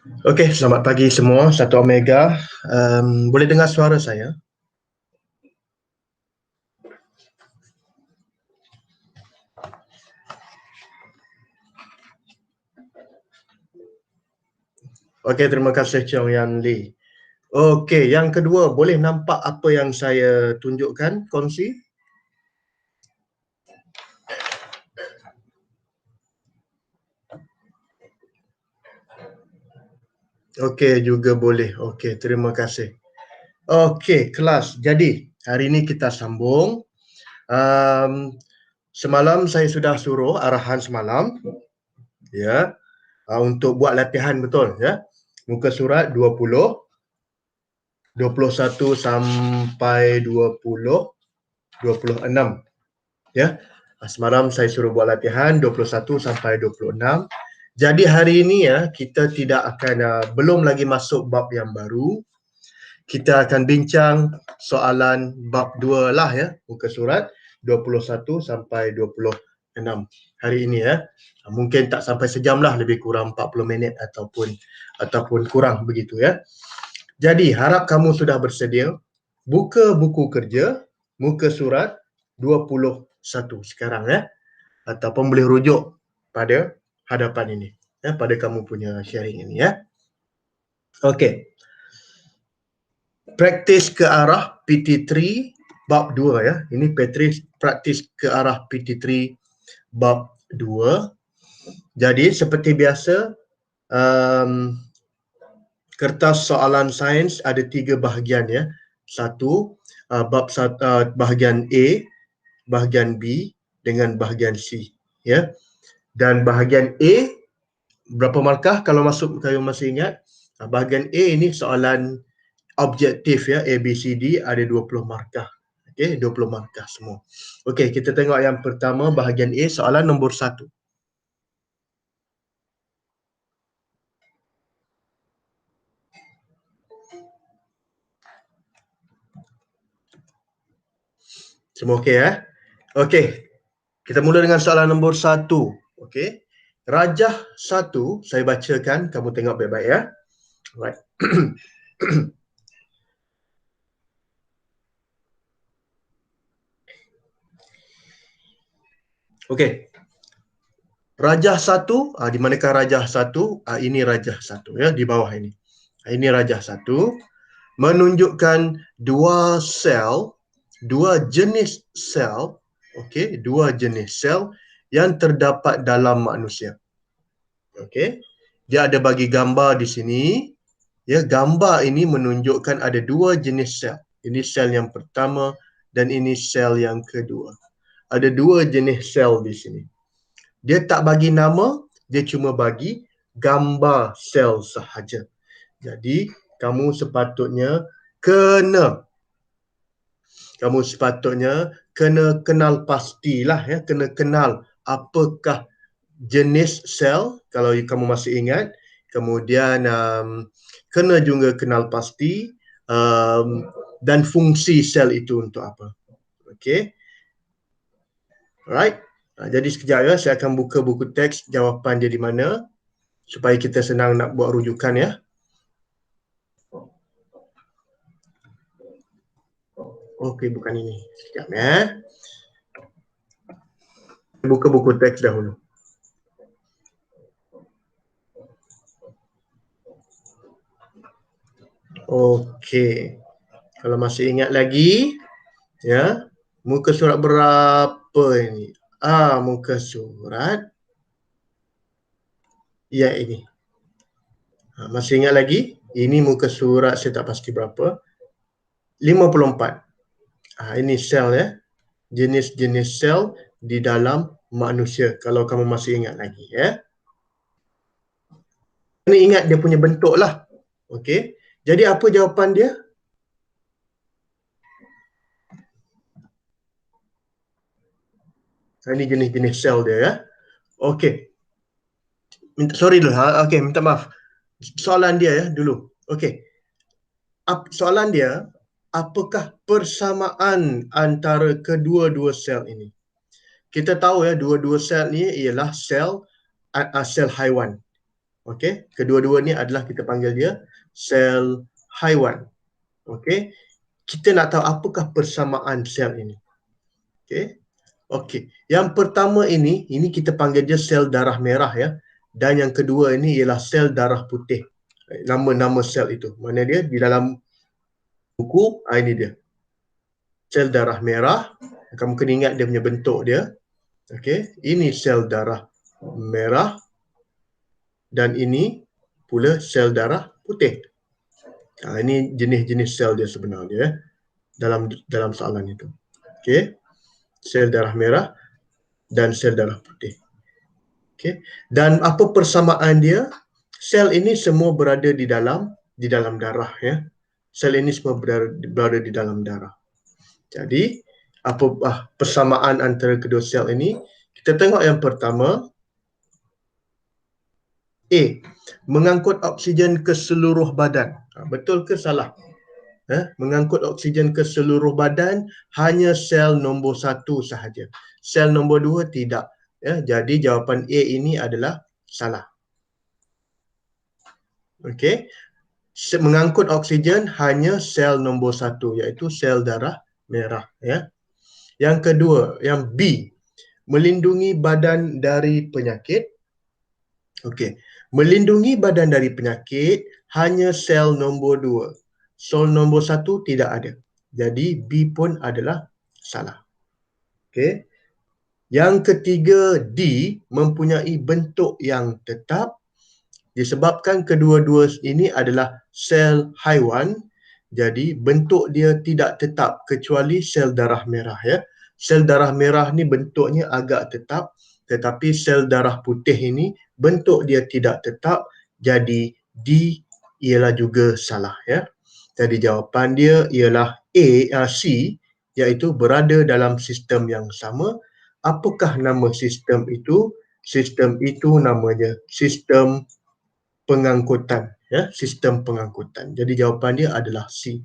Okey, selamat pagi semua. Satu Omega. Boleh dengar suara saya? Okey, terima kasih Chong Yan Lee. Okey, yang kedua, boleh nampak apa yang saya tunjukkan, kongsi? Okey, juga boleh. Okey, terima kasih. Okey, kelas. Jadi, hari ini kita sambung. Um, Semalam saya sudah suruh arahan semalam, ya, untuk buat latihan betul, ya. Muka surat 20, 21 sampai 26, ya. Semalam saya suruh buat latihan 21 sampai 26. Jadi hari ini ya, kita tidak akan belum lagi masuk bab yang baru. Kita akan bincang soalan bab 2 lah ya, muka surat 21 sampai 26 hari ini ya. Mungkin tak sampai sejam lah, lebih kurang 40 minit ataupun kurang begitu ya. Jadi harap kamu sudah bersedia. Buka buku kerja muka surat 21 sekarang ya. Ataupun boleh rujuk pada hadapan ini ya, pada kamu punya sharing ini ya. Okey. Praktis ke arah PT3 bab 2 ya. Ini praktis ke arah PT3 bab 2. Jadi seperti biasa, kertas soalan sains ada 3 bahagian ya. Satu, bahagian A, bahagian B dengan bahagian C ya. Dan bahagian A berapa markah kalau kamu masih ingat? Bahagian A ini soalan objektif ya, A, B, C, D ada 20 markah. Okey, 20 markah semua. Okey, kita tengok yang pertama, bahagian A, soalan nombor 1. Semua okey ya? Okey, kita mula dengan soalan nombor 1. Okey. Rajah 1, saya bacakan, kamu tengok baik-baik ya. Right. Okey. Rajah 1, di manakah rajah 1? Ini rajah 1 ya, di bawah ini. Ini rajah 1 menunjukkan dua jenis sel, okey, dua jenis sel yang terdapat dalam manusia. Okey. Dia ada bagi gambar di sini. Ya, gambar ini menunjukkan ada dua jenis sel. Ini sel yang pertama dan ini sel yang kedua. Ada dua jenis sel di sini. Dia tak bagi nama, dia cuma bagi gambar sel sahaja. Jadi, kamu sepatutnya kena kenal pastilah ya, kena kenal apakah jenis sel kalau kamu masih ingat. Kemudian kena juga kenal pasti dan fungsi sel itu untuk apa. Okey. Alright. Jadi sekejap ya, saya akan buka buku teks jawapan dia di mana supaya kita senang nak buat rujukan ya. Okey, bukan ini. Sekejap ya. Buka buku teks dahulu. Okey. Kalau masih ingat lagi, ya, muka surat berapa ini? Muka surat. Ya, ini. Masih ingat lagi? Ini muka surat, saya tak pasti berapa. 54. Ini sel ya. Jenis-jenis sel di dalam manusia. Kalau kamu masih ingat lagi ya. Kena ingat dia punya bentuk lah. Okey. Jadi apa jawapan dia? Ini jenis-jenis sel dia ya. Okey. Sorry dulu. Okey, minta maaf. Soalan dia ya dulu. Okey. Soalan dia, apakah persamaan antara kedua-dua sel ini? Kita tahu ya, dua-dua sel ni ialah sel haiwan. Okey, kedua-dua ni adalah kita panggil dia sel haiwan. Okey, kita nak tahu apakah persamaan sel ini. Okey. Okey, yang pertama ini kita panggil dia sel darah merah ya. Dan yang kedua ini ialah sel darah putih. Nama-nama sel itu. Mana dia di dalam buku, ini dia. Sel darah merah. Kamu kena ingat dia punya bentuk dia. Okey, ini sel darah merah dan ini pula sel darah putih. Ini jenis-jenis sel dia sebenarnya dalam soalan itu. Okey, sel darah merah dan sel darah putih. Okey, dan apa persamaan dia? Sel ini semua berada di dalam darah ya. Sel ini semua berada di dalam darah. Jadi apa persamaan antara kedua sel ini? Kita tengok yang pertama. A. Mengangkut oksigen ke seluruh badan. Betul ke salah? Mengangkut oksigen ke seluruh badan hanya sel nombor 1 sahaja. Sel nombor 2 tidak. Jadi jawapan A ini adalah salah. Okey. Mengangkut oksigen hanya sel nombor 1 iaitu sel darah merah ya. Yang kedua, yang B, melindungi badan dari penyakit. Okey, melindungi badan dari penyakit hanya sel nombor 2. Sel nombor 1 tidak ada. Jadi B pun adalah salah. Okey. Yang ketiga D, mempunyai bentuk yang tetap. Disebabkan kedua-dua ini adalah sel haiwan, jadi bentuk dia tidak tetap kecuali sel darah merah ya. Sel darah merah ni bentuknya agak tetap, tetapi sel darah putih ini bentuk dia tidak tetap, jadi D ialah juga salah ya. Jadi jawapan dia ialah C, iaitu berada dalam sistem yang sama. Apakah nama sistem itu? Sistem itu namanya sistem pengangkutan ya, sistem pengangkutan. Jadi jawapan dia adalah C.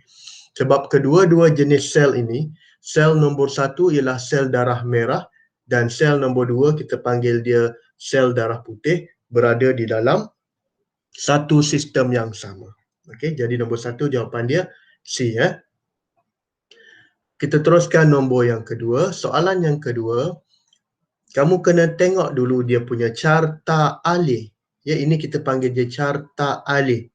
Sebab kedua-dua jenis sel ini, sel nombor 1 ialah sel darah merah dan sel nombor 2 kita panggil dia sel darah putih, berada di dalam satu sistem yang sama. Okey, jadi nombor 1 jawapan dia C ya. Kita teruskan nombor yang kedua. Soalan yang kedua, kamu kena tengok dulu dia punya carta alih. Ya, ini kita panggil dia carta alih.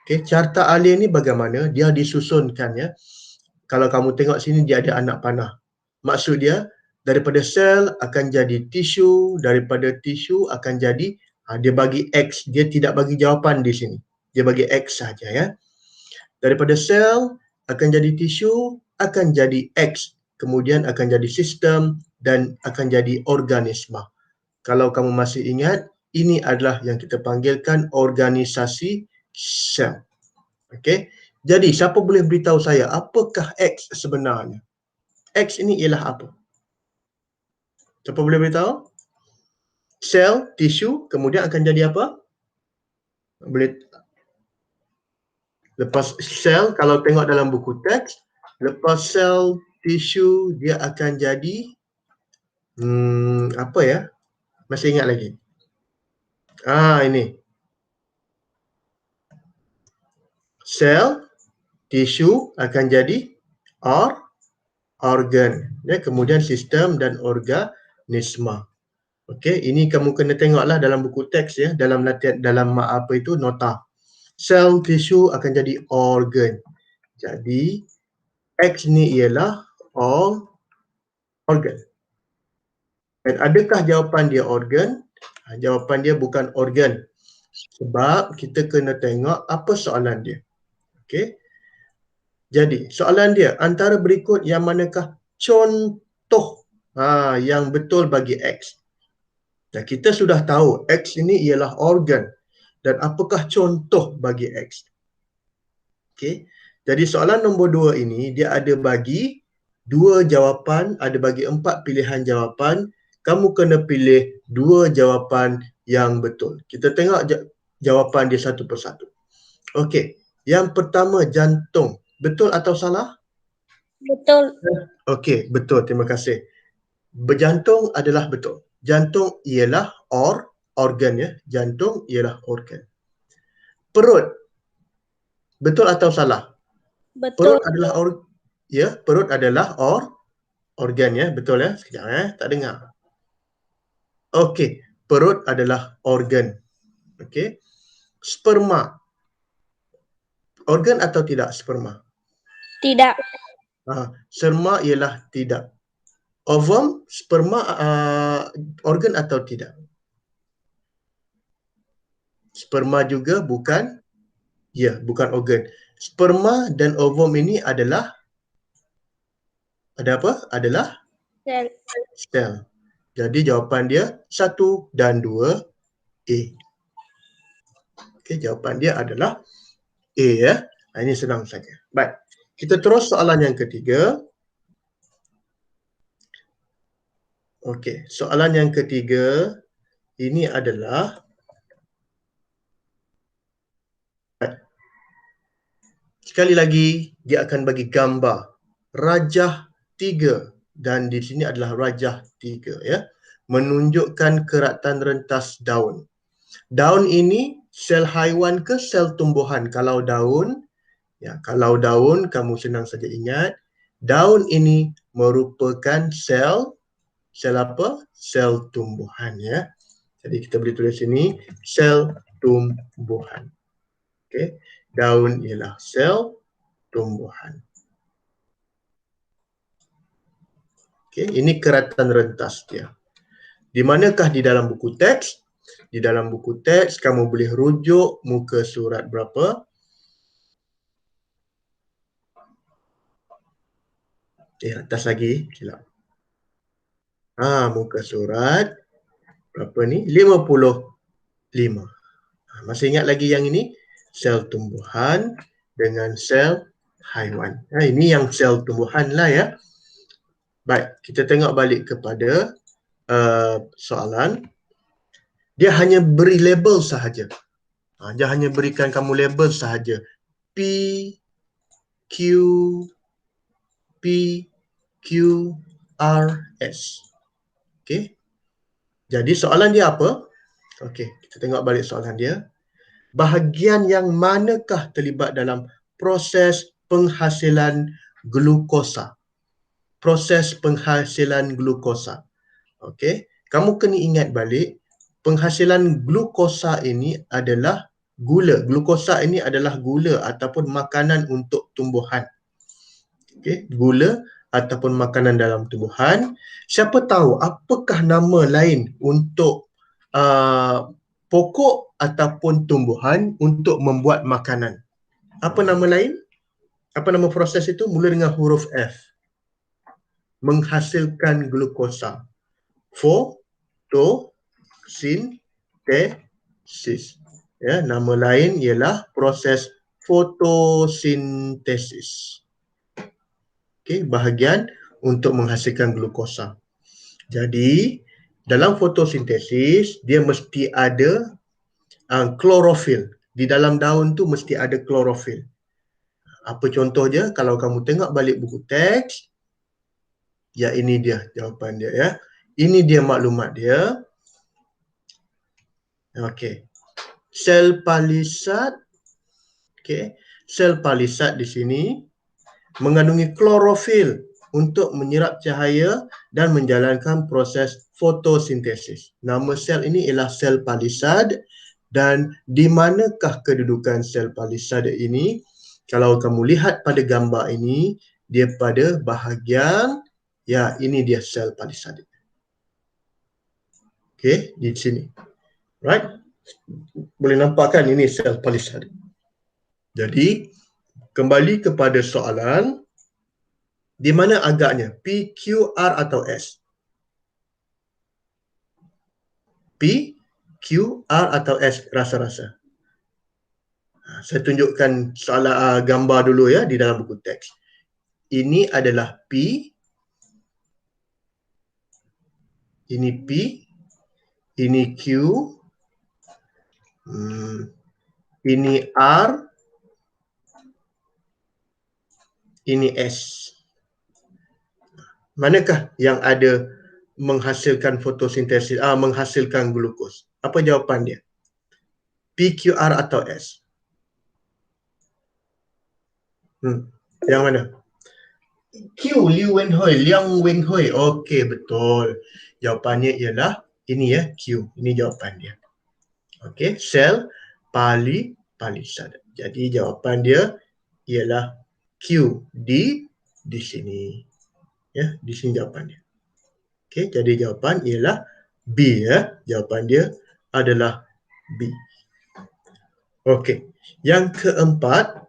Okey, carta alih ni bagaimana? Dia disusunkan ya. Kalau kamu tengok sini dia ada anak panah. Maksud dia daripada sel akan jadi tisu, daripada tisu akan jadi dia bagi X, dia tidak bagi jawapan di sini. Dia bagi X saja ya. Daripada sel akan jadi tisu, akan jadi X, kemudian akan jadi sistem dan akan jadi organisma. Kalau kamu masih ingat, ini adalah yang kita panggilkan organisasi sel. Okey. Jadi siapa boleh beritahu saya apakah X sebenarnya? X ini ialah apa? Siapa boleh beritahu? Sel, tisu, kemudian akan jadi apa? Boleh. Lepas sel, kalau tengok dalam buku teks, lepas sel, tisu, dia akan jadi apa ya? Masih ingat lagi? Ini. Sel, tisu akan jadi organ. Ya, kemudian sistem dan organisma. Okey, ini kamu kena tengoklah dalam buku teks ya, dalam latihan, dalam nota. Sel, tisu akan jadi organ. Jadi X ni ialah organ. Dan adakah jawapan dia organ? Jawapan dia bukan organ. Sebab kita kena tengok apa soalan dia. Okey. Jadi soalan dia, antara berikut yang manakah contoh yang betul bagi X? Dan kita sudah tahu X ini ialah organ. Dan apakah contoh bagi X? Okey. Jadi soalan nombor 2 ini dia ada bagi 2 jawapan, ada bagi 4 pilihan jawapan. Kamu kena pilih 2 jawapan yang betul. Kita tengok jawapan dia satu persatu. Okey. Yang pertama, jantung. Betul atau salah? Betul. Okey, betul. Terima kasih. Berjantung adalah betul. Jantung ialah organ ya. Jantung ialah organ. Perut, betul atau salah? Betul. Perut adalah organ ya, betul ya. Sekejap tak dengar. Okey, perut adalah organ. Okey. Sperma, organ atau tidak sperma? Tidak. Sperma ialah tidak. Ovum, sperma organ atau tidak? Sperma juga bukan, ya, bukan organ. Sperma dan ovum ini adalah apa? Adalah Sel. sel. Jadi jawapan dia 1 dan 2 A. Okey, jawapan dia adalah A ya. Ini senang saja. Baik. Kita terus soalan yang ketiga. Okey, soalan yang ketiga ini adalah sekali lagi dia akan bagi gambar rajah 3 dan di sini adalah rajah 3 ya. Menunjukkan keratan rentas daun. Daun ini sel haiwan ke sel tumbuhan? Kalau daun, ya, kalau daun kamu senang saja ingat, daun ini merupakan sel apa? Sel tumbuhan ya. Jadi kita boleh tulis sini sel tumbuhan. Okey, daun ialah sel tumbuhan. Okey, ini keratan rentas dia. Di manakah di dalam buku teks? Di dalam buku teks kamu boleh rujuk muka surat berapa? Atas lagi, silap. Muka surat berapa ni? 55. Masih ingat lagi yang ini? Sel tumbuhan dengan sel haiwan. Ini yang sel tumbuhan lah ya. Baik, kita tengok balik kepada soalan. Dia hanya beri label sahaja. Dia hanya berikan kamu label sahaja. P, Q, P, Q, R, S. Okey. Jadi soalan dia apa? Okey, kita tengok balik soalan dia. Bahagian yang manakah terlibat dalam proses penghasilan glukosa? Proses penghasilan glukosa. Okey, kamu kena ingat balik, penghasilan glukosa ini adalah gula. Glukosa ini adalah gula ataupun makanan untuk tumbuhan. Okey, gula ataupun makanan dalam tumbuhan. Siapa tahu apakah nama lain untuk pokok ataupun tumbuhan untuk membuat makanan? Apa nama lain? Apa nama proses itu? Mula dengan huruf F. Menghasilkan glukosa. Fotosintesis. Ya, nama lain ialah proses fotosintesis. Okey, bahagian untuk menghasilkan glukosa. Jadi, dalam fotosintesis dia mesti ada klorofil. Di dalam daun tu mesti ada klorofil. Apa contohnya? Kalau kamu tengok balik buku teks, ya ini dia jawapan dia ya. Ini dia maklumat dia. Okey. Sel palisat. Okey. Sel palisat di sini mengandungi klorofil untuk menyerap cahaya dan menjalankan proses fotosintesis. Nama sel ini ialah sel palisad dan di manakah kedudukan sel palisad ini? Kalau kamu lihat pada gambar ini, dia pada bahagian, ya ini dia sel palisad. Okey, di sini. Right? Boleh nampak kan ini sel palisad. Jadi, kembali kepada soalan, di mana agaknya? P, Q, R atau S? P, Q, R atau S rasa-rasa? Saya tunjukkan soalan gambar dulu ya di dalam buku teks. Ini adalah P. Ini P. Ini Q. Ini R. Ini S. Manakah yang ada menghasilkan fotosintesis, menghasilkan glukos? Apa jawapan dia? PQR atau S? Yang mana? Q, Liang Wenhui. Okey, betul. Jawapannya ialah ini ya, Q. Ini jawapan dia. Okey, sel palisada. Jadi jawapan dia ialah Q di sini. Ya, di sini jawapan dia. Okey, jadi jawapan ialah B ya. Jawapan dia adalah B. Okey. Yang keempat,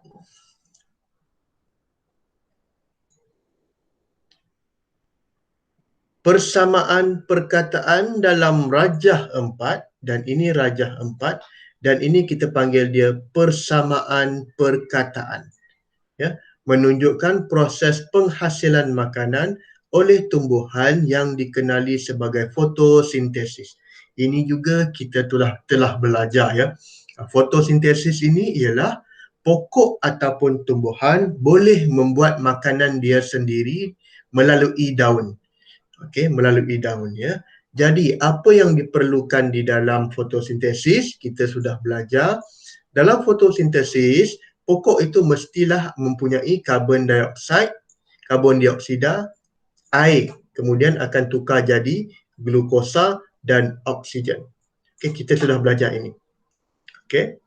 persamaan perkataan dalam rajah 4, dan ini rajah 4, dan ini kita panggil dia persamaan perkataan. Ya, menunjukkan proses penghasilan makanan oleh tumbuhan yang dikenali sebagai fotosintesis. Ini juga kita telah belajar ya. Fotosintesis ini ialah pokok ataupun tumbuhan boleh membuat makanan dia sendiri melalui daun. Okey, melalui daun ya. Jadi apa yang diperlukan di dalam fotosintesis, kita sudah belajar. Dalam fotosintesis, pokok itu mestilah mempunyai karbon dioksida, air, kemudian akan tukar jadi glukosa dan oksigen. Okey, kita sudah belajar ini. Okey.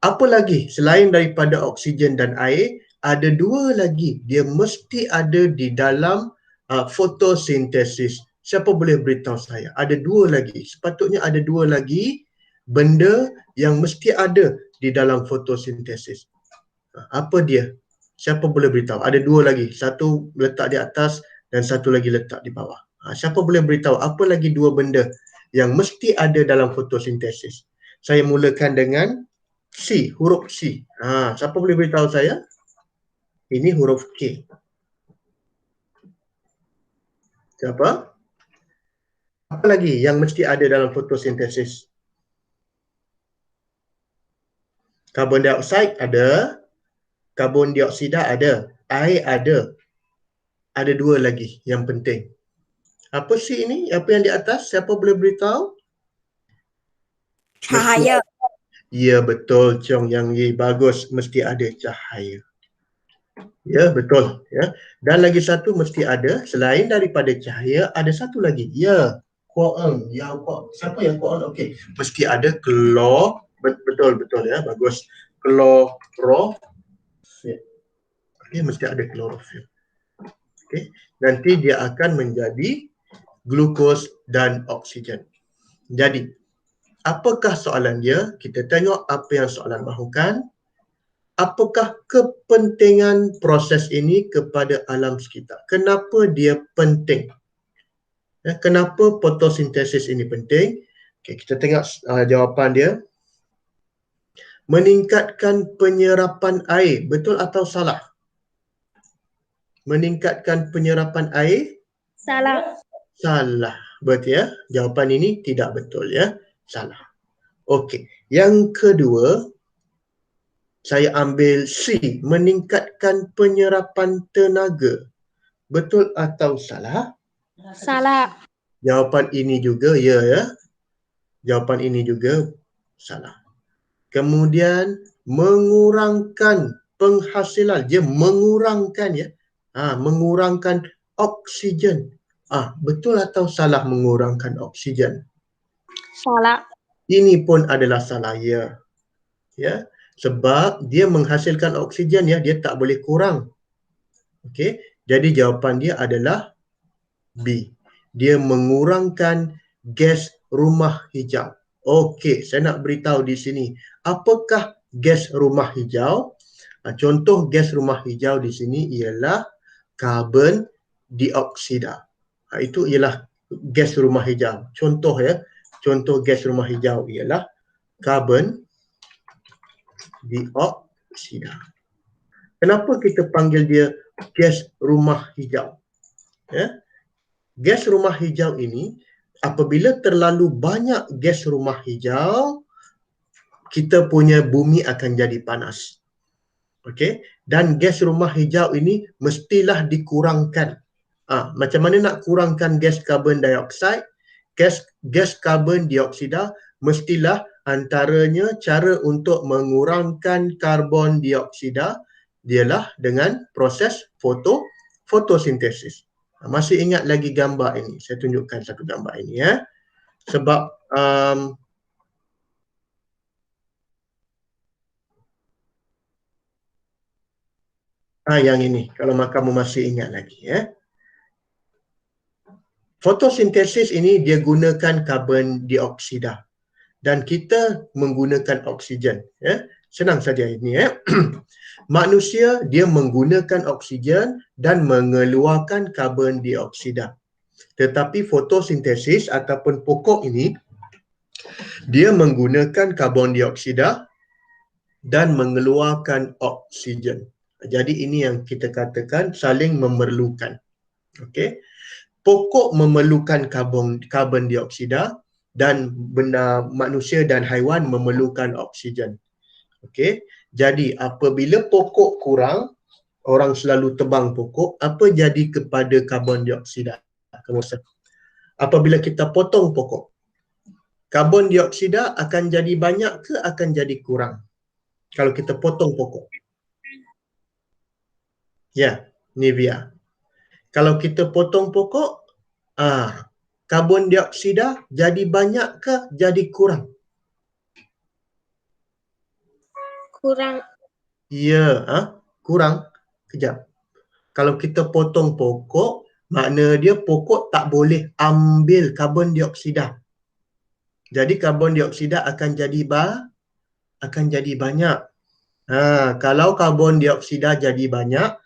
Apa lagi selain daripada oksigen dan air, ada dua lagi dia mesti ada di dalam fotosintesis. Siapa boleh beritahu saya? Ada dua lagi. Sepatutnya ada dua lagi benda yang mesti ada di dalam fotosintesis. Apa dia? Siapa boleh beritahu? Ada dua lagi. Satu letak di atas dan satu lagi letak di bawah. Siapa boleh beritahu apa lagi dua benda yang mesti ada dalam fotosintesis? Saya mulakan dengan C, huruf C. Siapa boleh beritahu saya? Ini huruf K. Siapa? Apa lagi yang mesti ada dalam fotosintesis? Karbon dioksida ada, karbon dioksida ada, air ada. Ada dua lagi yang penting. Apa sih ini? Apa yang di atas? Siapa boleh beritahu? Cahaya. Ya, betul, Chong Yang Yi. Bagus, mesti ada cahaya. Ya, betul. Ya. Dan lagi satu mesti ada, selain daripada cahaya, ada satu lagi. Ya, koon. Ya, siapa yang koon? Okey, mesti ada betul ya, bagus. Klorofil. Okey, mesti ada klorofil. Okey, nanti dia akan menjadi glukos dan oksigen. Jadi, apakah soalan dia? Kita tengok apa yang soalan mahukan. Apakah kepentingan proses ini kepada alam sekitar? Kenapa dia penting? Kenapa fotosintesis ini penting? Okay, kita tengok jawapan dia. Meningkatkan penyerapan air. Betul atau salah? Meningkatkan penyerapan air? Salah. Salah. Betul ya? Jawapan ini tidak betul ya. Salah. Okey. Yang kedua, saya ambil C, meningkatkan penyerapan tenaga. Betul atau salah? Salah. Jawapan ini juga ya. Jawapan ini juga salah. Kemudian mengurangkan penghasilan. Dia mengurangkan ya. Mengurangkan oksigen. Betul atau salah mengurangkan oksigen? Salah. Ini pun adalah salah ya. Ya. Sebab dia menghasilkan oksigen ya, dia tak boleh kurang. Okey, jadi jawapan dia adalah B. Dia mengurangkan gas rumah hijau. Okey, saya nak beritahu di sini, apakah gas rumah hijau? Contoh gas rumah hijau di sini ialah karbon dioksida. Itu ialah gas rumah hijau. Contoh ya, contoh gas rumah hijau ialah karbon dioksida. Kenapa kita panggil dia gas rumah hijau? Ya? Gas rumah hijau ini, apabila terlalu banyak gas rumah hijau, kita punya bumi akan jadi panas. Okey? Dan gas rumah hijau ini mestilah dikurangkan. Macam mana nak kurangkan gas karbon dioksida? Gas karbon dioksida mestilah antaranya cara untuk mengurangkan karbon dioksida ialah dengan proses fotosintesis. Masih ingat lagi gambar ini? Saya tunjukkan satu gambar ini ya. Sebab yang ini kalau kamu masih ingat lagi ya. Fotosintesis ini dia gunakan karbon dioksida dan kita menggunakan oksigen ya. Senang saja ini ya. Manusia dia menggunakan oksigen dan mengeluarkan karbon dioksida. Tetapi fotosintesis ataupun pokok ini dia menggunakan karbon dioksida dan mengeluarkan oksigen. Jadi ini yang kita katakan saling memerlukan. Okey. Pokok memerlukan karbon dioksida dan benda manusia dan haiwan memerlukan oksigen. Okey. Jadi apabila pokok kurang, orang selalu tebang pokok, apa jadi kepada karbon dioksida? Apabila kita potong pokok, karbon dioksida akan jadi banyak ke akan jadi kurang kalau kita potong pokok? Ya, ni dia. Kalau kita potong pokok, karbon dioksida jadi banyak ke jadi kurang? Kurang. Ya, kurang. Kejap. Kalau kita potong pokok, makna dia pokok tak boleh ambil karbon dioksida. Jadi karbon dioksida akan jadi banyak. Kalau karbon dioksida jadi banyak,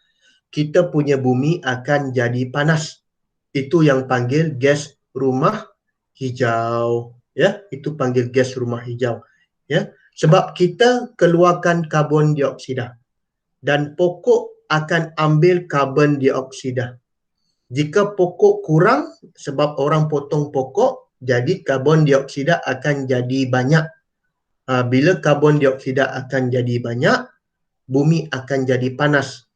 kita punya bumi akan jadi panas. Itu yang panggil gas rumah hijau. Ya, itu panggil gas rumah hijau. Ya, sebab kita keluarkan karbon dioksida dan pokok akan ambil karbon dioksida. Jika pokok kurang sebab orang potong pokok, jadi karbon dioksida akan jadi banyak. Bila karbon dioksida akan jadi banyak, bumi akan jadi panas.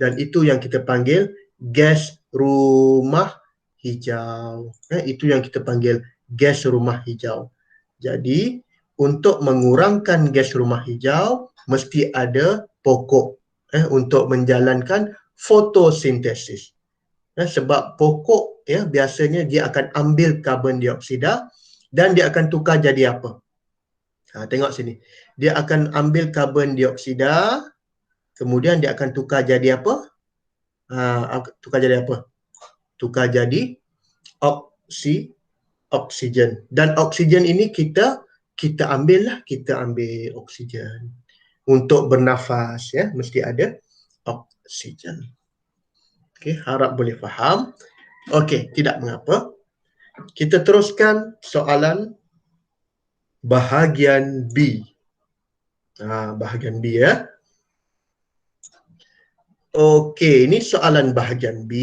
Dan itu yang kita panggil gas rumah hijau. Itu yang kita panggil gas rumah hijau. Jadi, untuk mengurangkan gas rumah hijau, mesti ada pokok untuk menjalankan fotosintesis. Sebab pokok biasanya dia akan ambil karbon dioksida dan dia akan tukar jadi apa? Tengok sini. Dia akan ambil karbon dioksida, kemudian dia akan tukar jadi apa? Tukar jadi apa? Tukar jadi oksigen. Dan oksigen ini kita ambil oksigen. Untuk bernafas ya, mesti ada oksigen. Okey, harap boleh faham. Okey, tidak mengapa. Kita teruskan soalan bahagian B. Bahagian B ya. Okey, ini soalan bahagian B.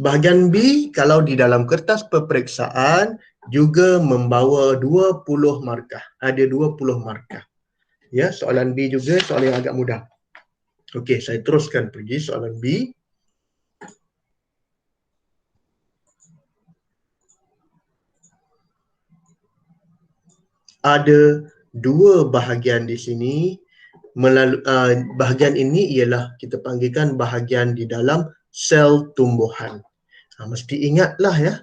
Bahagian B, kalau di dalam kertas peperiksaan juga membawa 20 markah. Ada 20 markah. Ya, soalan B juga soalan yang agak mudah. Okey, saya teruskan pergi soalan B. Ada dua bahagian di sini. Bahagian ini ialah kita panggilkan bahagian di dalam sel tumbuhan. Mesti ingatlah ya.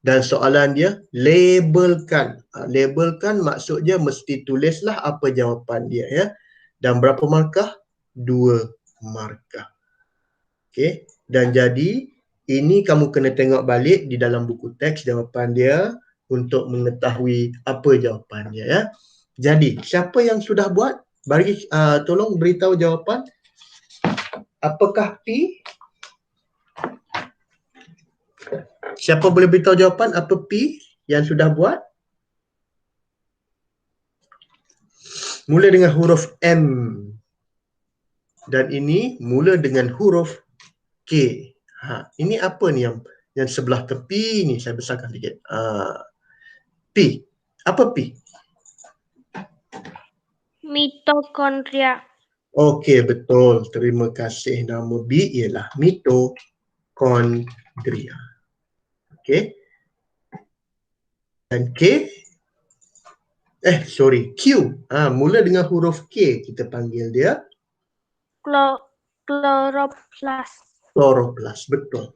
Dan soalan dia, labelkan. Labelkan maksudnya mesti tulislah apa jawapan dia ya. Dan berapa markah? 2 markah. Okey. Dan jadi ini kamu kena tengok balik di dalam buku teks jawapan dia untuk mengetahui apa jawapannya ya. Jadi, siapa yang sudah buat? Tolong beritahu jawapan. Apakah P? Siapa boleh beritahu jawapan apa P yang sudah buat? Mula dengan huruf M. Dan ini mula dengan huruf K. Ini apa ni yang sebelah tepi ni? Saya besarkan sikit. P. Apa P? Mitokondria. Okey, betul. Terima kasih. Nama B ialah mitokondria. Okey. Dan K? Q. Mula dengan huruf K, kita panggil dia Kloroplas. kloroplas. Betul.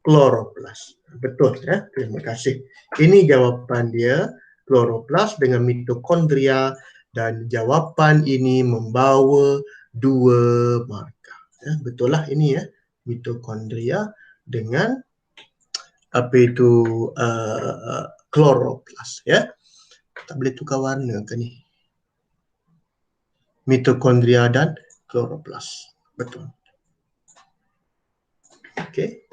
Kloroplas. Betul ya. Terima kasih. Ini jawapan dia, kloroplas dengan mitokondria, dan jawapan ini membawa 2 markah. Ya, betul lah ini ya. Mitokondria dengan apa itu kloroplas ya. Tak boleh tukar warna ke ni? Mitokondria dan kloroplas. Betul. Okey.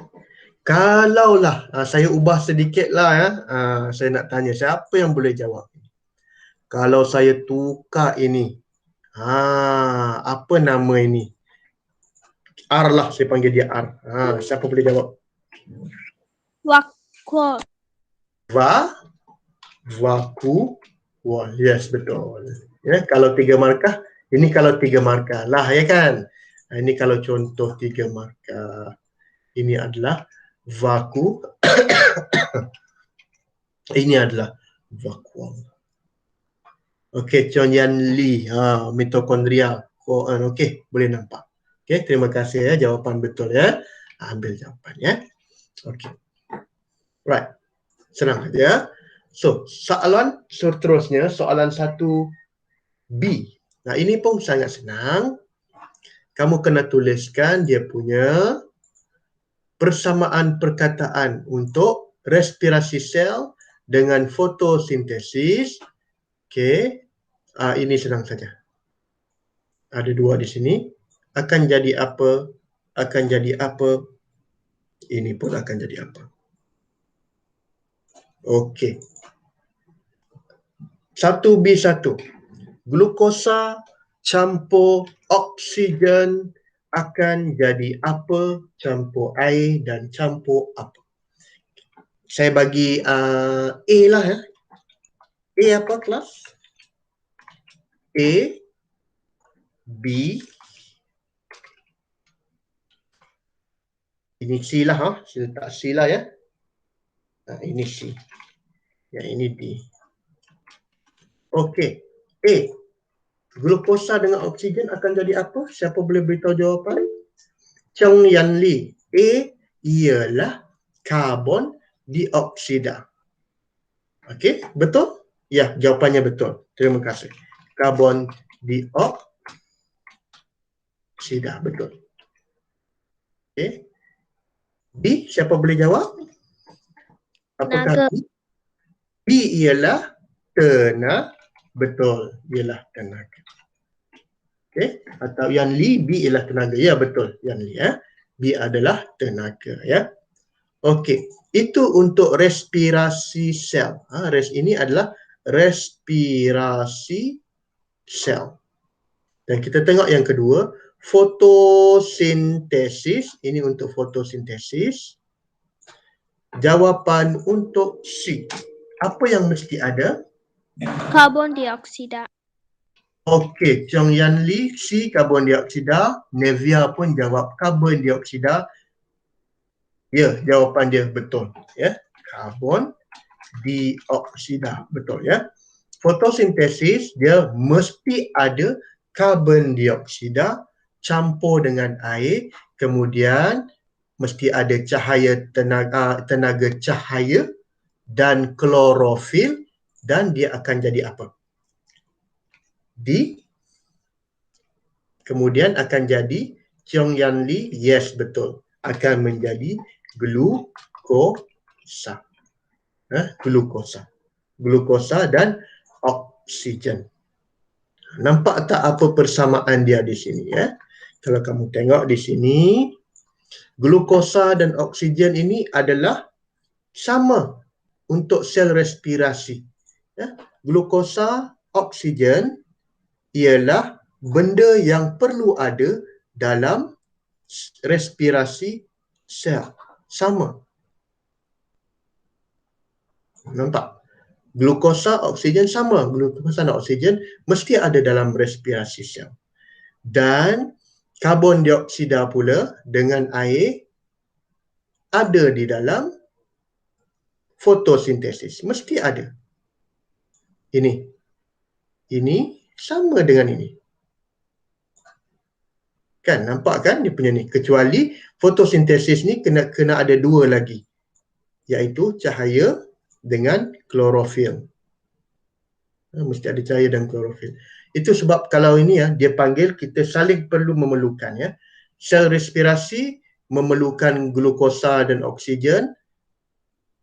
Kalaulah saya ubah sedikit lah ya. Saya nak tanya siapa yang boleh jawab. Kalau saya tukar ini. Apa nama ini? R lah, saya panggil dia R. Siapa boleh jawab? Vakuum. Vakuum. Yes, betul. Ya, kalau 3 markah, ini kalau 3 markah lah ya kan. Ini kalau contoh 3 markah. Ini adalah vakuum. Ini adalah vakuum. Okey, Chong Yan Lee, mitokondria. Okey, boleh nampak. Okey, terima kasih ya, jawapan betul ya. Ambil jawapan ya. Okey. Right. Senang saja. So, soalan seterusnya, soalan 1B. Nah, ini pun sangat senang. Kamu kena tuliskan dia punya persamaan perkataan untuk respirasi sel dengan fotosintesis. Okey. Ini senang saja. Ada 2 di sini. Akan jadi apa? Akan jadi apa? Ini pun akan jadi apa? Okey. 1B1. Glukosa campur oksigen akan jadi apa? Campur air dan campur apa? Saya bagi A lah ya. A apa kelas? A, B, ini C lah Saya letak C lah ya. Ini C. Yang ini D. Okey. A. Glukosa dengan oksigen akan jadi apa? Siapa boleh beritahu jawapan? Chong Yan Lee. A ialah karbon dioksida. Okey, betul? Ya, jawapannya betul. Terima kasih. Karbon dioksida, betul. Okey. B, siapa boleh jawab? Apakah Tenaga. B ialah tenaga. Betul, ialah tenaga. Okey, atau Yan Lee, B ialah tenaga. Ya, betul. Yan Lee ya. B adalah tenaga ya. Okey, itu untuk respirasi sel. Ini adalah respirasi sel. Dan kita tengok yang kedua, fotosintesis. Ini untuk fotosintesis. Jawapan untuk C. Apa yang mesti ada? Karbon dioksida. Okey, Chong Yan Lee, C, karbon dioksida. Nevia pun jawab karbon dioksida. Ya, jawapan dia betul. Ya, karbon dioksida. Betul ya. Fotosintesis dia mesti ada karbon dioksida campur dengan air, kemudian mesti ada cahaya tenaga cahaya dan klorofil, dan dia akan jadi apa? Kemudian akan jadi Chong Yan Lee, yes betul, akan menjadi glukosa. Glukosa dan oksigen. Nampak tak apa persamaan dia di sini ya? Kalau kamu tengok di sini, glukosa dan oksigen ini adalah sama untuk sel respirasi. Ya? Glukosa, oksigen ialah benda yang perlu ada dalam respirasi sel. Sama. Nampak? Glukosa, oksigen sama. Glukosa dan oksigen mesti ada dalam respirasi sel. Dan karbon dioksida pula dengan air ada di dalam fotosintesis. Mesti ada. Ini sama dengan ini. Kan, nampak kan dia punya ni. Kecuali fotosintesis ni kena ada dua lagi. Iaitu cahaya dengan klorofil. Mesti ada cahaya dan klorofil. Itu sebab kalau ini ya, dia panggil kita saling perlu memerlukan ya. Sel respirasi memerlukan glukosa dan oksigen.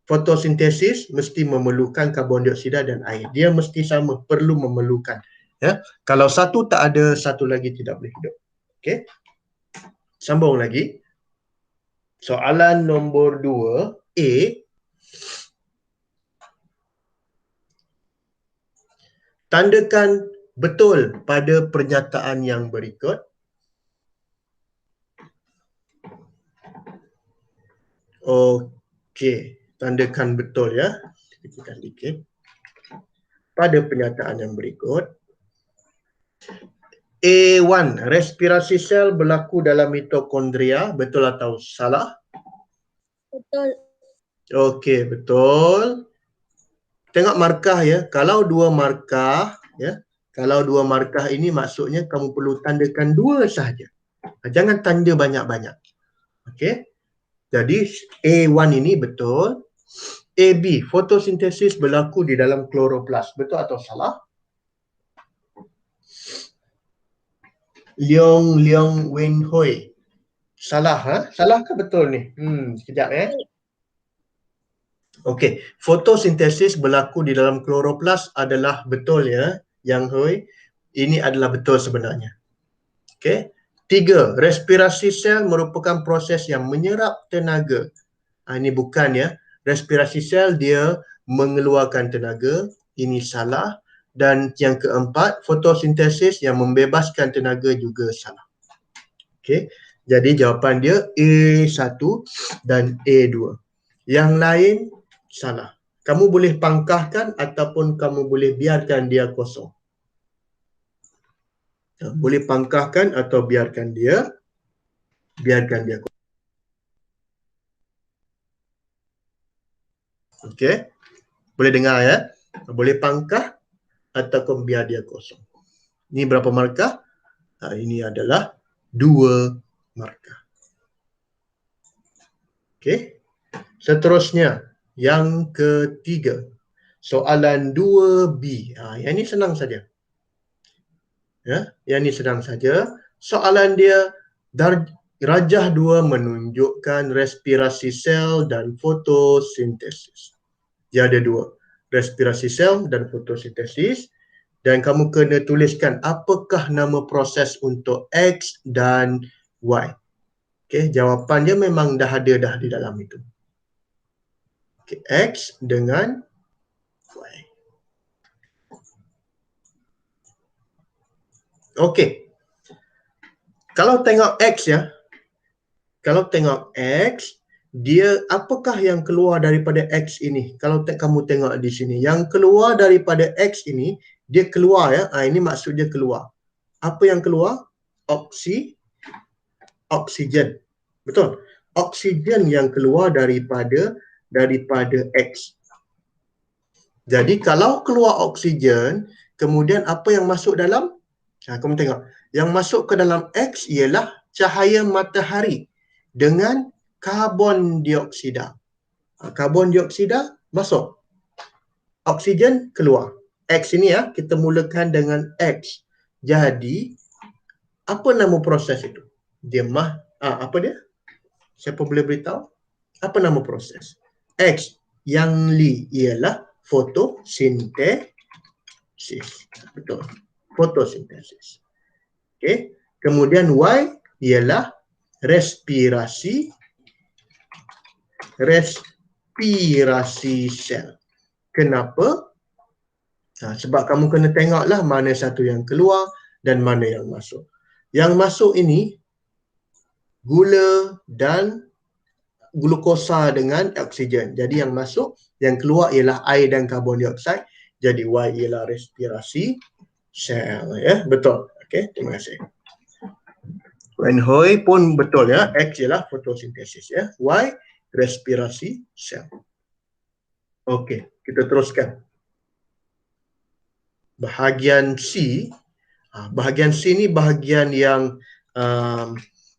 Fotosintesis mesti memerlukan karbon dioksida dan air. Dia mesti sama, perlu memerlukan. Ya. Kalau satu tak ada, satu lagi tidak boleh hidup. Okey. Sambung lagi. Soalan nombor 2, A. Tandakan betul pada pernyataan yang berikut. Okey, tandakan betul ya. Kita sedikit. Pada pernyataan yang berikut. A1, respirasi sel berlaku dalam mitokondria, betul atau salah? Betul. Okey, betul. Tengok markah ya. Kalau dua markah ya, kalau dua markah ini maksudnya kamu perlu tandakan dua sahaja. Jangan tanda banyak-banyak. Okey. Jadi A1 ini betul. AB, fotosintesis berlaku di dalam kloroplas. Betul atau salah? Leong Wen Hui. Salah ha? Salah ke betul ni? Sekejap ya. Okey, fotosintesis berlaku di dalam kloroplas adalah betul ya, Yang Hui. Ini adalah betul sebenarnya. Okey. 3, respirasi sel merupakan proses yang menyerap tenaga. Ini bukan ya. Respirasi sel dia mengeluarkan tenaga. Ini salah. Dan yang keempat, fotosintesis yang membebaskan tenaga juga salah. Okey. Jadi jawapan dia A1 dan A2. Yang lain salah. Kamu boleh pangkahkan ataupun kamu boleh biarkan dia kosong. Boleh pangkahkan atau biarkan dia kosong. Okey. Boleh dengar ya. Boleh pangkah ataupun biar dia kosong. Ini berapa markah? Ini adalah 2 markah. Okey. Seterusnya, yang ketiga. Soalan 2B. Yang ini senang saja. Ya, yang ini senang saja. Soalan dia, rajah 2 menunjukkan respirasi sel dan fotosintesis. Dia ada 2. Respirasi sel dan fotosintesis. Dan kamu kena tuliskan apakah nama proses untuk X dan Y. Okey, jawapan dia memang dah ada di dalam itu. Okay, X dengan Y. Okey. Kalau tengok X ya. Kalau tengok X, dia apakah yang keluar daripada X ini? Kalau kamu tengok di sini, yang keluar daripada X ini, dia keluar ya. Ini maksud dia keluar. Apa yang keluar? Oksigen. Betul. Oksigen yang keluar daripada X. Jadi kalau keluar oksigen, kemudian apa yang masuk dalam? Kamu tengok. Yang masuk ke dalam X ialah cahaya matahari dengan karbon dioksida. Karbon dioksida masuk. Oksigen keluar. X ini ya, kita mulakan dengan X. Jadi, apa nama proses itu? Dia apa dia? Siapa boleh beritahu? Apa nama proses? X yang li ialah fotosintesis. Betul. Fotosintesis. Okey. Kemudian Y ialah respirasi sel. Kenapa? Sebab kamu kena tengoklah mana satu yang keluar dan mana yang masuk. Yang masuk ini gula dan glukosa dengan oksigen. Jadi yang masuk, yang keluar ialah air dan karbon dioksida. Jadi Y ialah respirasi sel ya. Betul. Okey, terima kasih. Wen Hui pun betul ya. X ialah fotosintesis ya. Y respirasi sel. Okey, kita teruskan. Bahagian C, bahagian C ni bahagian yang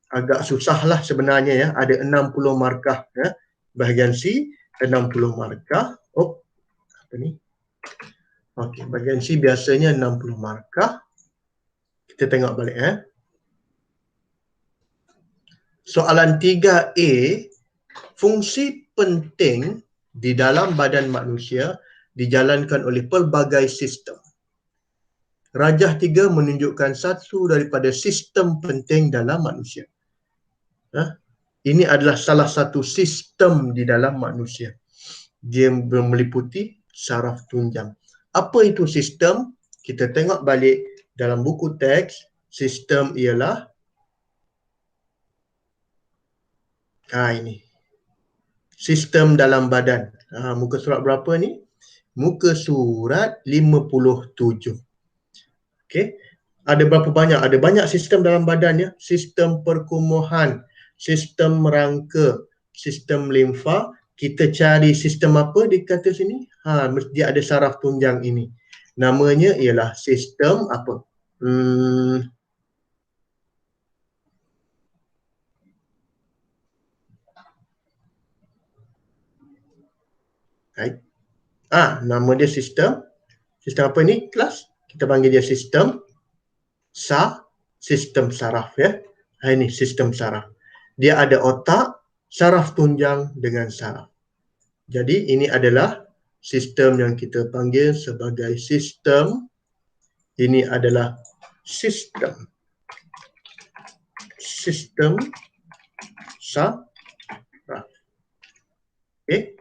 agak susah lah sebenarnya ya. Ada 60 markah ya. Bahagian C 60 markah. Oh, apa ni? Okey, bahagian C biasanya 60 markah. Kita tengok balik ya. Soalan 3A, fungsi penting di dalam badan manusia dijalankan oleh pelbagai sistem. Rajah 3 menunjukkan satu daripada sistem penting dalam manusia. Ini adalah salah satu sistem di dalam manusia. Dia meliputi saraf tunjang. Apa itu sistem? Kita tengok balik dalam buku teks. Sistem ialah ini. Sistem dalam badan. Muka surat berapa ni? Muka surat 57. Okey. Ada berapa banyak? Ada banyak sistem dalam badan ya. Sistem perkumuhan, sistem rangka, sistem limfa. Kita cari sistem apa di kata sini? Mesti ada saraf tunjang ini. Namanya ialah sistem apa? Right. Nama dia sistem apa ni kelas? Kita panggil dia sistem sistem saraf ya. Ini sistem saraf. Dia ada otak, saraf tunjang dengan saraf. Jadi ini adalah sistem yang kita panggil sebagai sistem. Ini adalah sistem saraf. Okey.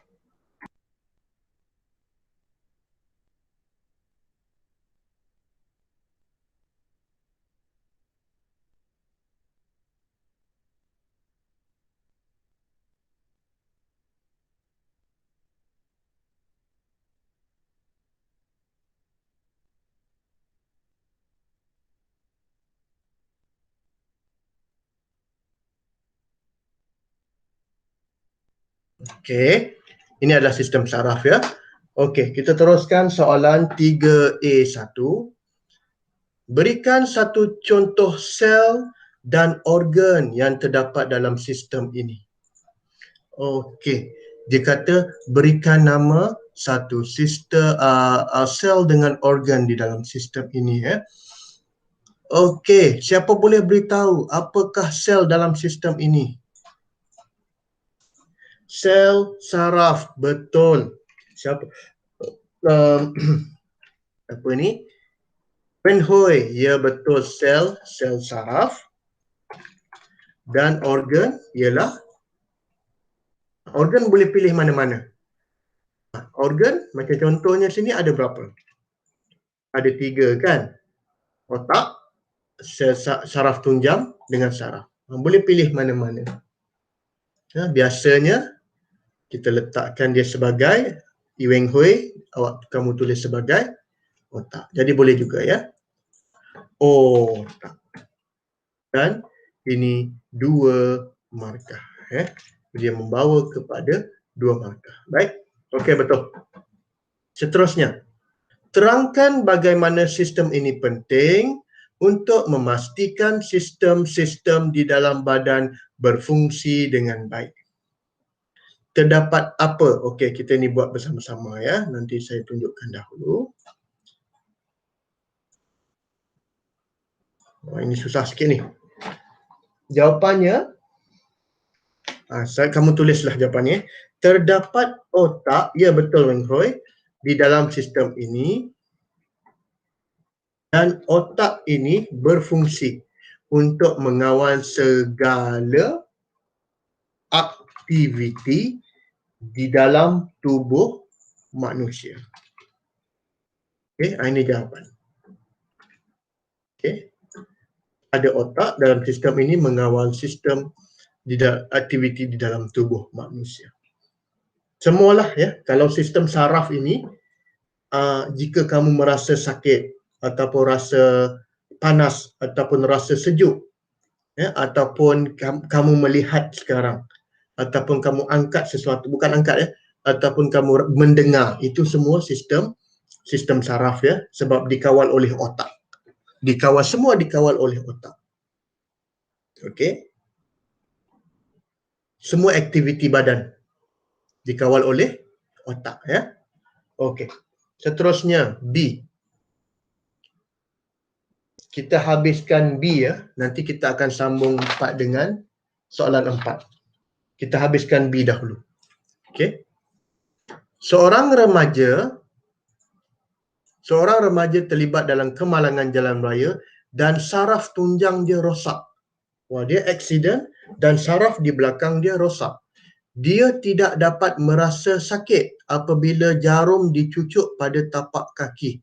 Okey, ini adalah sistem saraf ya. Okey, kita teruskan soalan 3A1. Berikan satu contoh sel dan organ yang terdapat dalam sistem ini. Okey, dia kata berikan nama satu sistem sel dengan organ di dalam sistem ini ya. Okey, siapa boleh beritahu apakah sel dalam sistem ini? Sel saraf, betul. Siapa? Apa ni? Wen Hui, ya betul, sel saraf. Dan organ ialah, organ boleh pilih mana-mana. Organ, macam contohnya sini ada berapa? Ada 3 kan? Otak, sel saraf tunjang dengan saraf. Boleh pilih mana-mana. Biasanya kita letakkan dia sebagai Weng Hui, kamu tulis sebagai otak. Jadi boleh juga ya. Otak. Dan ini 2 markah. Dia membawa kepada 2 markah. Baik. Okey, betul. Seterusnya, terangkan bagaimana sistem ini penting untuk memastikan sistem-sistem di dalam badan berfungsi dengan baik. Terdapat apa? Okey, kita ni buat bersama-sama ya. Nanti saya tunjukkan dahulu. Ini susah sikit ni. Jawapannya, kamu tulislah jawapannya. Terdapat otak, ya betul Weng Hui, di dalam sistem ini. Dan otak ini berfungsi untuk mengawal segala aktiviti di dalam tubuh manusia. Okey, ini jawapan. Okey. Ada otak dalam sistem ini mengawal sistem aktiviti di dalam tubuh manusia. Semualah ya, kalau sistem saraf ini jika kamu merasa sakit ataupun rasa panas ataupun rasa sejuk ya, ataupun kamu melihat sekarang ataupun kamu angkat sesuatu, bukan angkat ya, ataupun kamu mendengar, itu semua sistem sistem saraf ya, sebab dikawal oleh otak. Semua dikawal oleh otak. Okey. Semua aktiviti badan dikawal oleh otak ya. Okey. Seterusnya B. Kita habiskan B ya. Nanti kita akan sambung 4 dengan soalan 4. Kita habiskan B dahulu. Okey. Seorang remaja terlibat dalam kemalangan jalan raya dan saraf tunjang dia rosak. Wah, dia aksiden dan saraf di belakang dia rosak. Dia tidak dapat merasa sakit apabila jarum dicucuk pada tapak kaki.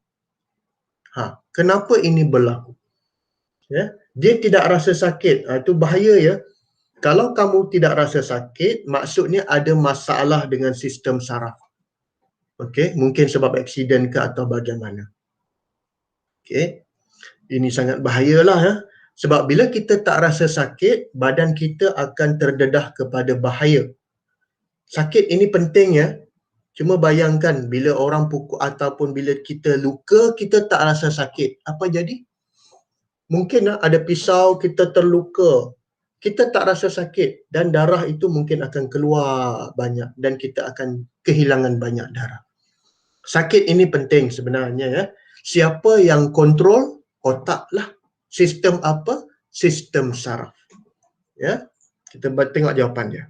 Kenapa ini berlaku? Ya, dia tidak rasa sakit. Itu bahaya ya. Kalau kamu tidak rasa sakit, maksudnya ada masalah dengan sistem saraf. Okey, mungkin sebab aksiden ke atau bagaimana. Okey. Ini sangat bahayalah ya. Sebab bila kita tak rasa sakit, badan kita akan terdedah kepada bahaya. Sakit ini penting ya. Cuma bayangkan bila orang pukul ataupun bila kita luka, kita tak rasa sakit. Apa jadi? Mungkin ada pisau, kita terluka. Kita tak rasa sakit dan darah itu mungkin akan keluar banyak dan kita akan kehilangan banyak darah. Sakit ini penting sebenarnya ya. Siapa yang kontrol? Otak lah. Sistem apa? Sistem saraf. Ya. Kita tengok jawapan dia.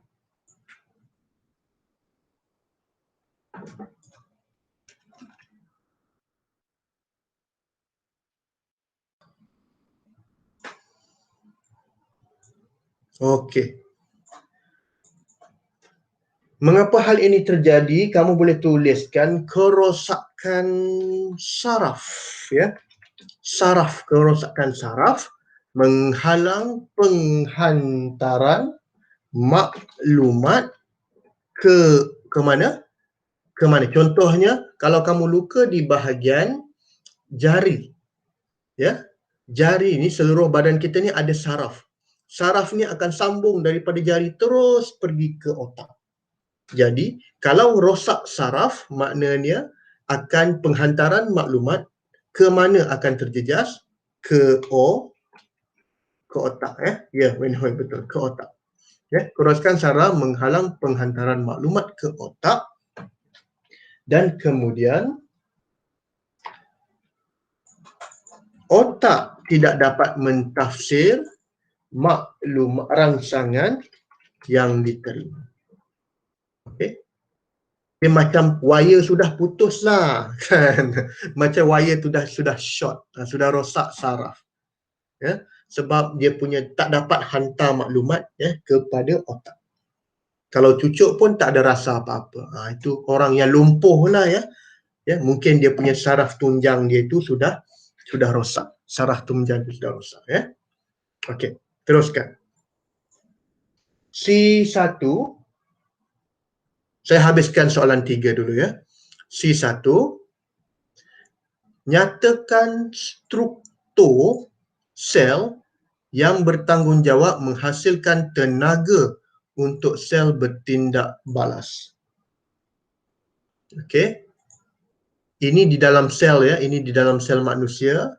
Okey. Mengapa hal ini terjadi? Kamu boleh tuliskan kerosakan saraf ya. Kerosakan saraf menghalang penghantaran maklumat ke mana? Ke mana? Contohnya, kalau kamu luka di bahagian jari. Ya. Jari ni, seluruh badan kita ni ada saraf. Saraf ni akan sambung daripada jari terus pergi ke otak. Jadi, kalau rosak saraf, maknanya akan penghantaran maklumat ke mana akan terjejas? Ke otak ya. Ya, betul, ke otak. Ya, kerosakan saraf menghalang penghantaran maklumat ke otak dan kemudian otak tidak dapat mentafsir maklumat rangsangan yang diterima. Okey. Dia macam wire sudah putus lah kan. Macam wire sudah short, sudah rosak saraf. Ya, sebab dia punya tak dapat hantar maklumat ya kepada otak. Kalau cucuk pun tak ada rasa apa-apa. Itu orang yang lumpuh lah ya. Ya, mungkin dia punya saraf tunjang dia itu sudah rosak. Saraf tunjang itu sudah rosak ya. Okey, teruskan. C1, saya habiskan soalan 3 dulu ya. C1, nyatakan struktur sel yang bertanggungjawab menghasilkan tenaga untuk sel bertindak balas. Okey. Ini di dalam sel ya, ini di dalam sel manusia.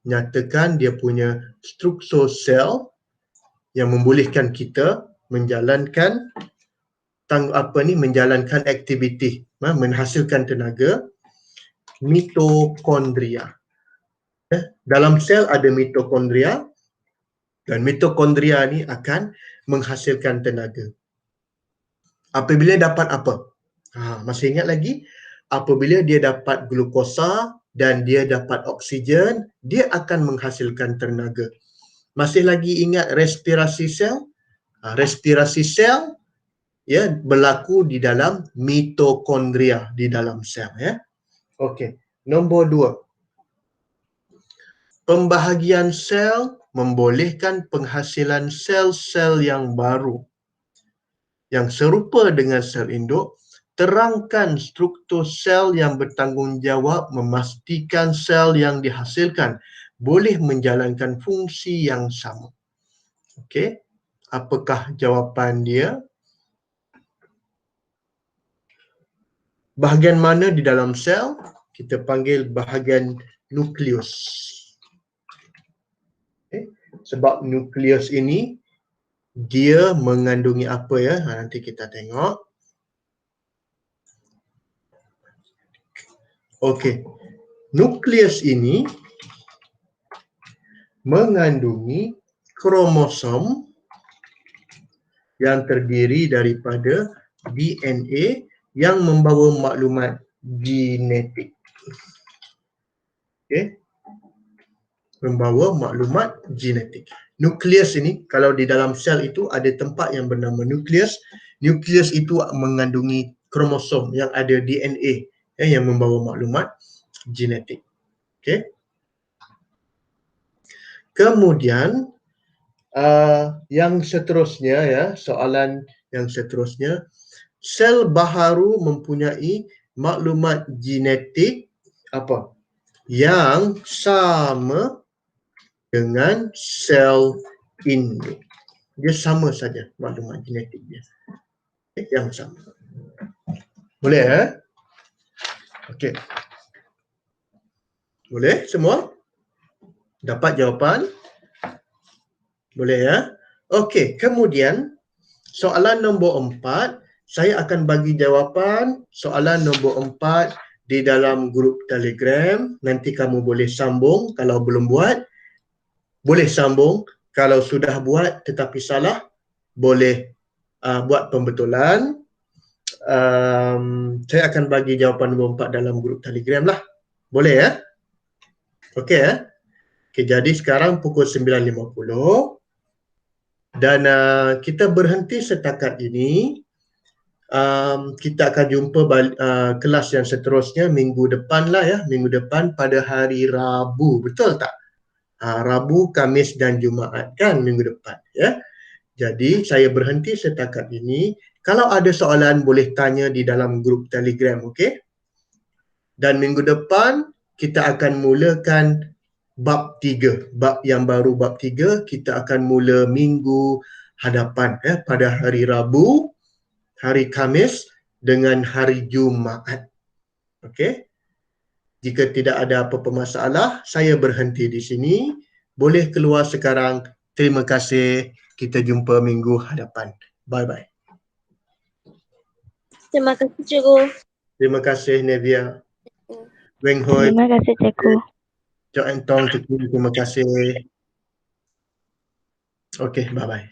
Nyatakan dia punya struktur sel yang membolehkan kita menjalankan menjalankan aktiviti, menghasilkan tenaga, mitokondria. Dalam sel ada mitokondria dan mitokondria ni akan menghasilkan tenaga. Apabila dapat apa? Masih ingat lagi? Apabila dia dapat glukosa dan dia dapat oksigen, dia akan menghasilkan tenaga. Masih lagi ingat respirasi sel? Respirasi sel ya berlaku di dalam mitokondria di dalam sel ya. Okey, nombor 2. Pembahagian sel membolehkan penghasilan sel-sel yang baru yang serupa dengan sel induk. Terangkan struktur sel yang bertanggungjawab memastikan sel yang dihasilkan boleh menjalankan fungsi yang sama. Okey, apakah jawapan dia? Bahagian mana di dalam sel kita panggil bahagian nukleus. Okay. Sebab nukleus ini dia mengandungi apa ya? Nanti kita tengok. Okey. Nukleus ini mengandungi kromosom yang terdiri daripada DNA yang membawa maklumat genetik. Okey. Membawa maklumat genetik. Nukleus ini, kalau di dalam sel itu ada tempat yang bernama nukleus. Nukleus itu mengandungi kromosom yang ada DNA yang membawa maklumat genetik. Okey. Kemudian yang seterusnya ya, soalan yang seterusnya, sel baharu mempunyai maklumat genetik apa? Yang sama dengan sel induk. Dia sama saja maklumat genetik dia. Yang sama. Boleh ya? Okey. Boleh semua? Dapat jawapan? Boleh ya? Okey, kemudian soalan nombor 4, saya akan bagi jawapan soalan nombor 4 di dalam grup Telegram. Nanti kamu boleh sambung kalau belum buat. Boleh sambung. Kalau sudah buat tetapi salah, boleh buat pembetulan. Saya akan bagi jawapan nombor 4 dalam grup Telegram lah. Boleh ya? Okey ya? Okey, jadi sekarang pukul 9.50. Dan kita berhenti setakat ini. Kita akan jumpa kelas yang seterusnya minggu depan lah ya. Minggu depan pada hari Rabu. Betul tak? Rabu, Khamis dan Jumaat kan minggu depan ya. Jadi saya berhenti setakat ini. Kalau ada soalan boleh tanya di dalam grup Telegram, okey? Dan minggu depan kita akan mulakan bab 3. Bab yang baru, bab 3, kita akan mula minggu hadapan ya, pada hari Rabu, hari Khamis dengan hari Jumaat. Okey. Jika tidak ada apa-apa masalah, saya berhenti di sini. Boleh keluar sekarang. Terima kasih. Kita jumpa minggu hadapan. Bye-bye. Terima kasih cikgu. Terima kasih Nevia. Weng Hoi. Terima kasih cikgu. Cok Entong, cikgu, terima kasih. Okey, bye-bye.